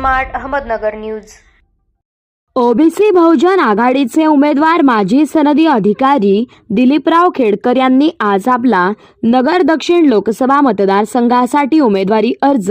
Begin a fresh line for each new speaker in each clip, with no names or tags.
Smart Ahmednagar news.
OBC बहुजन आघाडीचे उमेदवार माजी सनदी अधिकारी दिलीपराव खेडकर यांनी आज आपला नगर दक्षिण लोकसभा मतदारसंघासाठी उमेदवारी अर्ज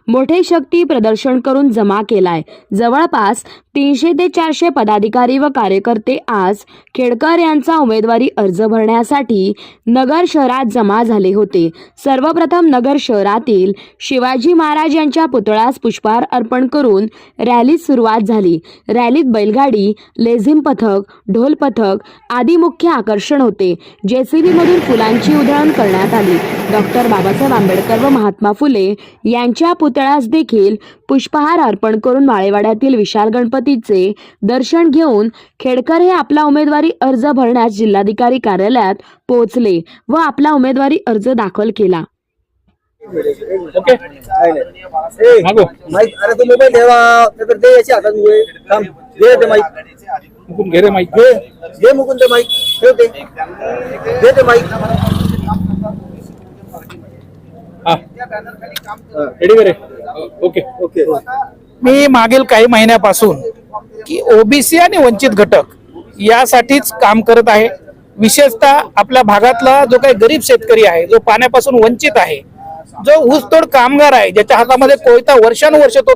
मोठे शक्ती प्रदर्शन करून जमा केलाय। जवळपास 300 ते 400 पदाधिकारी व कार्यकर्ते आज खेडकर यांचा उमेदवारी अर्ज भरण्यासाठी नगर शहरात जमा झाले होते। सर्वप्रथम नगर शहरातील शिवाजी महाराज यांच्या पुतळ्यास पुष्पहार अर्पण करून रॅलीस सुरुवात झाली। रॅलीत बैलगाडी, लेझिम पथक, ढोल पथक आदी मुख्य आकर्षण होते। जेसीबी मधून फुलांची उधळण करण्यात आली। डॉक्टर बाबासाहेब आंबेडकर व महात्मा फुले यांच्या पुतळ्यास देखील पुष्पहार अर्पण करून माळेवाड्यातील विशाल गणपतीचे दर्शन घेऊन खेडकर हे आपला उमेदवारी अर्ज भरण्यास जिल्हाधिकारी कार्यालयात पोहोचले व आपला उमेदवारी अर्ज दाखल केला।
ओके मागो
माईक अरे तो मोबाईल ठेवा तर दे याच्या हातात मुळे थांब दे ते माईक
मुकुंद घे रे माईक
दे मुकुंद माईक ठेव ते दे ते माईक
हा रेडी करे ओके
ओके
मी मागील काही महिन्यापासून की ओबीसी आणि वंचित घटक यासाठीच काम करत आहे। विशेषतः आपल्या भागातला जो काही गरीब शेतकरी आहे, जो पाण्यापासून वंचित आहे, जो ऊसतोड कामगार आहे, ज्याच्या हातामध्ये कोयता वर्षानुवर्ष तो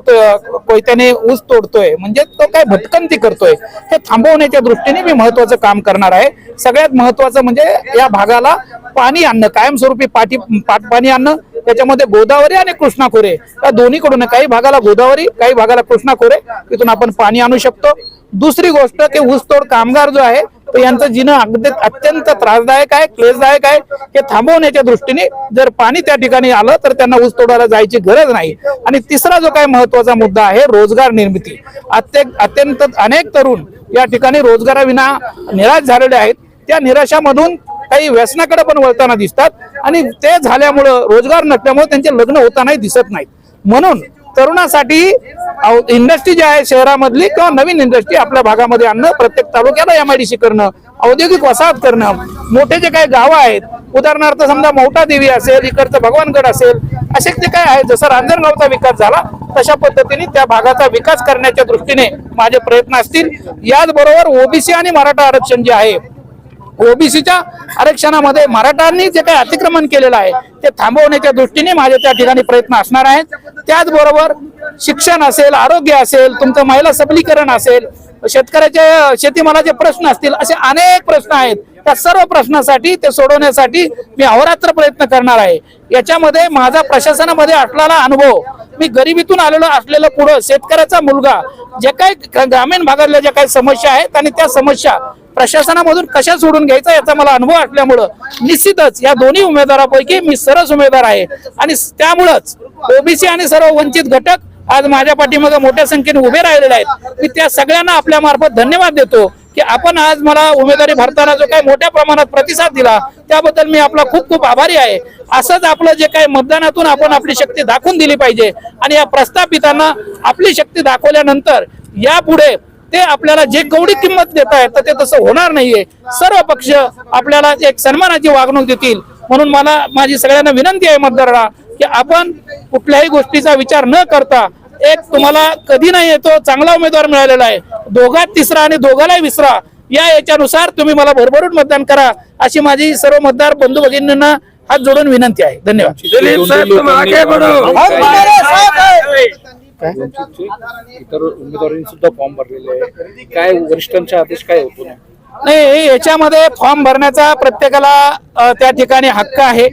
कोयत्याने ऊस तोडतोय, म्हणजे तो काय भटकंती करतोय, हे थांबवण्याच्या दृष्टीने मी महत्वाचं काम करणार आहे। सगळ्यात महत्वाचं म्हणजे या भागाला पाणी आणणं, कायमस्वरूपी पाणी आणणं। त्याच्यामध्ये गोदावरी आणि कृष्णा खोरे या दोन्हीकडून, काही भागाला गोदावरी, काही भागाला कृष्णा खोरे, तिथून आपण पाणी आणू शकतो। दुसरी गोष्ट की ऊसतोड कामगार जो आहे तो यांचं जीवन अत्यंत त्रासदायक आहे, क्लेशदायक आहे। हे थांबवण्याच्या दृष्टीने जर पाणी त्या ठिकाणी आलं तर त्यांना ऊस तोडायला जायची गरज नाही। आणि तिसरा जो काही महत्वाचा मुद्दा आहे रोजगार निर्मिती। अत्यंत अनेक तरुण या ठिकाणी रोजगाराविना निराश झालेले आहेत। त्या निराशामधून काही व्यसनाकडे पण वळताना दिसतात आणि ते झाल्यामुळं, रोजगार नसल्यामुळे त्यांचे लग्न होतानाही दिसत नाहीत। म्हणून तरुणासाठी इंडस्ट्री जी आहे शहरामधली किंवा नवीन इंडस्ट्री आपल्या भागामध्ये आणणं, प्रत्येक तालुक्याला एमआयडीसी करणं, औद्योगिक वसाहत करणं, मोठे जे काही गावं आहेत, उदाहरणार्थ समजा मोठा देवी असेल, इकडचं भगवानगड असेल, असे जे काय आहे, जसं रांजणगावचा विकास झाला तशा पद्धतीने त्या भागाचा विकास करण्याच्या दृष्टीने माझे प्रयत्न असतील। याचबरोबर ओबीसी आणि मराठा आरक्षण जे आहे, ओबीसीच्या आरक्षणामध्ये मराठांनी जे काही अतिक्रमण केलेलं आहे ते थांबवण्याच्या दृष्टीने माझे त्या ठिकाणी प्रयत्न असणार आहेत। त्याचबरोबर शिक्षण असेल, आरोग्य असेल, तुमचं महिला सबलीकरण असेल, शेतकऱ्याच्या शेतीमालाचे प्रश्न असतील, असे अनेक प्रश्न आहेत। त्या सर्व प्रश्नासाठी ते सोडवण्यासाठी मी अहोरात्र प्रयत्न करणार आहे। याच्यामध्ये माझा प्रशासनामध्ये असलेला अनुभव, मी गरिबीतून आलेलो असलेलं पुढं शेतकऱ्याचा मुलगा, जे काही ग्रामीण भागातल्या ज्या काही समस्या आहेत आणि त्या समस्या प्रशासनामधून कशा सोडून घ्यायचा याचा मला अनुभव असल्यामुळं निश्चितच या दोन्ही उमेदवारापैकी मी सरस उमेदवार आहे। आणि त्यामुळंच ओबीसी आणि सर्व वंचित घटक आज माझ्या पाठीमागे मोठ्या संख्येने उभे राहिलेले आहेत। मी त्या सगळ्यांना आपल्या मार्फत धन्यवाद देतो की आपण आज मला उमेदवारी भरताना जो काही मोठ्या प्रमाणात प्रतिसाद दिला त्याबद्दल मी आपला खूप खूप आभारी आहे। असंच आपलं जे काही मतदानातून आपण आपली शक्ती दाखवून दिली पाहिजे आणि या प्रस्थापितांना आपली शक्ती दाखवल्यानंतर यापुढे ते आपल्याला जे कवडी किंमत देत आहेत तर ते तसं होणार नाहीये। सर्व पक्ष आपल्याला एक सन्मानाची वागणूक देतील। म्हणून मला माझी सगळ्यांना विनंती आहे मतदारांना की आपण कुठल्याही गोष्टीचा विचार न करता, एक तुम्हाला कधी नाही येतो चांगला उमेदवार मिळालेला आहे, दोघात तिसरा आणि दोघालाही विसरा, याच्यानुसार तुम्ही मला भरभरून मतदान करा अशी माझी सर्व मतदार बंधू भगिनींना हात जोडून विनंती आहे। धन्यवाद।
इतर उमेदवारांनी सुद्धा फॉर्म भरलेले आहे, काय वरिष्ठांचा आदेश काय होतो?
नाही, याच्यामध्ये फॉर्म भरण्याचा प्रत्येकाला त्या ठिकाणी हक्क आहे।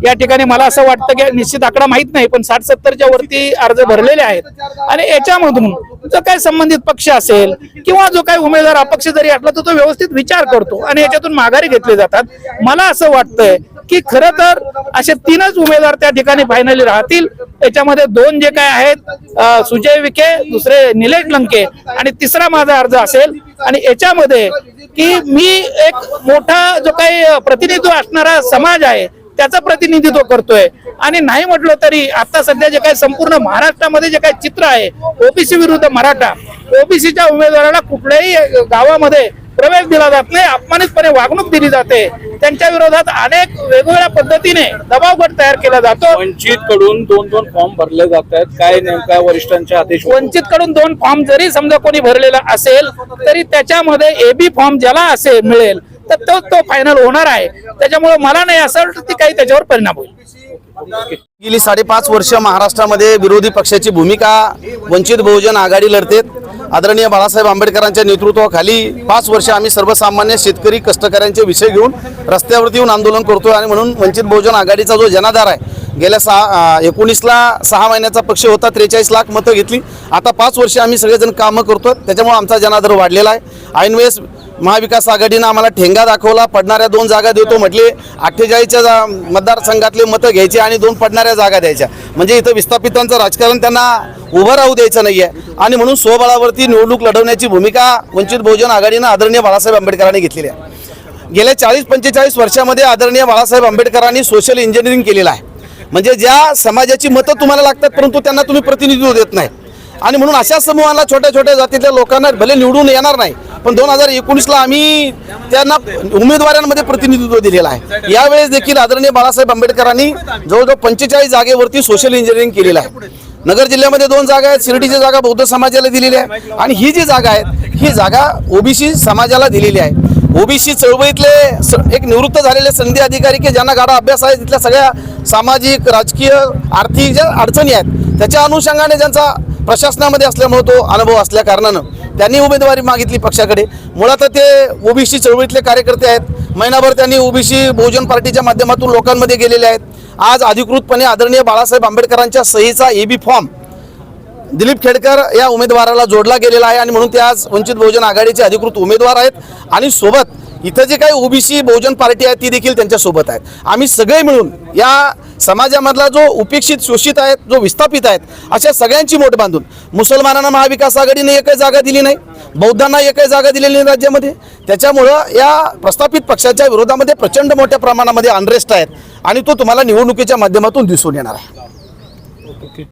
या ठिकाणी मला असं वाटतं की निश्चित आकडा माहित नाही, पण 60-70च्या वरती अर्ज भरलेले आहेत। आणि याच्यामधून जो काही संबंधित पक्ष असेल किंवा जो काही उमेदवार अपक्ष जरी असला तर तो व्यवस्थित विचार करतो आणि याच्यातून माघारी घेतले जातात। मला असं वाटतंय की खरं तर असे 3च उमेदवार त्या ठिकाणी फायनली राहतील। याच्यामध्ये 2 जे काय आहेत, सुजय विखे, दुसरे निलेश लंके आणि तिसरा माझा अर्ज असेल। आणि याच्यामध्ये की मी एक मोठा जो काही प्रतिनिधित्व असणारा समाज आहे त्याचं प्रतिनिधित्व करतोय। आणि नाही म्हटलं तरी आता सध्या जे काही संपूर्ण महाराष्ट्रामध्ये जे काही चित्र आहे ओबीसी विरुद्ध मराठा, ओबीसीच्या उमेदवाराला कुठल्याही गावामध्ये प्रवेश दिला जात नाही, अपमानितपणे वागणूक दिली जाते, त्यांच्या विरोधात अनेक वेगवेगळ्या पद्धतीने दबाव गट तयार केला जातो.
वंचित कडून 2 फॉर्म भरले जात आहेत, काय नेमका वरिष्ठांचे आदेश होते?
वंचित कडून 2 फॉर्म जरी समजा कोणी भरलेला असेल तरी त्याच्यामध्ये AB फॉर्म ज्याला असे मिळेल तर तो फायनल होणार आहे. त्याच्यामुळे मला नाही असं वाटतं की काही त्याच्यावर परिणाम होईल.
गेली 5.5 वर्ष महाराष्ट्रामध्ये विरोधी पक्षाची भूमिका वंचित बहुजन आघाडी लढते. आदरणीय बाळासाहेब आंबेडकरांच्या नेतृत्वाखाली 5 वर्ष आम्ही सर्वसामान्य शेतकरी कष्टकऱ्यांचे विषय घेऊन रस्त्यावरती येऊन आंदोलन करतोय आणि म्हणून वंचित बहुजन आघाडीचा जो जनाधार आहे, गेल्या 19ला 6 महिन्याचा पक्ष होता, 43 लाख मतं घेतली. आता 5 वर्ष आम्ही सगळेजण कामं करतो, त्याच्यामुळे आमचा जनाधार वाढलेला आहे. ऐनवेळेस महाविकास आघाडीनं आम्हाला ठेंगा दाखवला, पडणाऱ्या 2 जागा देतो म्हटले, 48च्या मतदारसंघातले मतं घ्यायचे आणि 2 पडणाऱ्या जागा द्यायच्या. म्हणजे इथं विस्थापितांचं राजकारण त्यांना उभं राहू द्यायचं नाही आहे आणि म्हणून स्वबळावरती निवडणूक लढवण्याची भूमिका वंचित बहुजन आघाडीनं आदरणीय बाळासाहेब आंबेडकरांनी घेतलेली आहे. गेल्या 40-45 वर्षामध्ये आदरणीय बाळासाहेब आंबेडकरांनी सोशल इंजिनिअरिंग केलेलं आहे. म्हणजे ज्या समाजाची मतं तुम्हाला लागतात परंतु त्यांना तुम्ही प्रतिनिधित्व देत नाही आणि म्हणून अशा समूहांना, छोट्या छोट्या जातीतल्या लोकांना भले निवडून येणार नाही पण 2019ला आम्ही त्यांना उमेदवारांमध्ये प्रतिनिधित्व दिलेलं आहे. यावेळेस देखील आदरणीय बाळासाहेब आंबेडकरांनी जवळजवळ 45 जागेवरती सोशल इंजिनिअरिंग केलेलं आहे. नगर जिल्ह्यामध्ये 2 जागा आहेत, शिर्डीची जागा बौद्ध समाजाला दिलेली आहे आणि ही जी जागा आहे ही जागा ओबीसी समाजाला दिलेली आहे. ओबीसी चळवळीतले एक निवृत्त झालेले संधी अधिकारी की ज्यांना गाढा अभ्यास आहे, तिथल्या सगळ्या सामाजिक, राजकीय, आर्थिक ज्या अडचणी आहेत त्याच्या अनुषंगाने ज्यांचा प्रशासनामध्ये असल्यामुळे तो अनुभव असल्या कारणानं त्यांनी उमेदवारी मागितली पक्षाकडे. मुळात ते ओबीसी चळवळीतले कार्यकर्ते आहेत. महिनाभर त्यांनी ओबीसी बहुजन पार्टीच्या माध्यमातून लोकांमध्ये गेलेले आहेत. आज अधिकृतपणे आदरणीय बाळासाहेब आंबेडकरांच्या सहीचा AB फॉर्म दिलीप खेडकर या उमेदवाराला जोडला गेलेला आहे आणि म्हणून ते आज वंचित बहुजन आघाडीचे अधिकृत उमेदवार आहेत आणि सोबत इथं जे काही ओबीसी बहुजन पार्टी आहे ती देखील त्यांच्यासोबत आहेत. आम्ही सगळे मिळून या समाजामधला जो उपेक्षित, शोषित आहेत, जो विस्थापित आहेत, अशा सगळ्यांची मोठ बांधून मुसलमानांना महाविकास आघाडीने एकही जागा दिली नाही, बौद्धांना एकही जागा दिलेली नाही राज्यामध्ये. त्याच्यामुळं या प्रस्थापित पक्षाच्या विरोधामध्ये प्रचंड मोठ्या प्रमाणामध्ये अनरेस्ट आहेत आणि तो तुम्हाला निवडणुकीच्या माध्यमातून दिसून येणार आहे.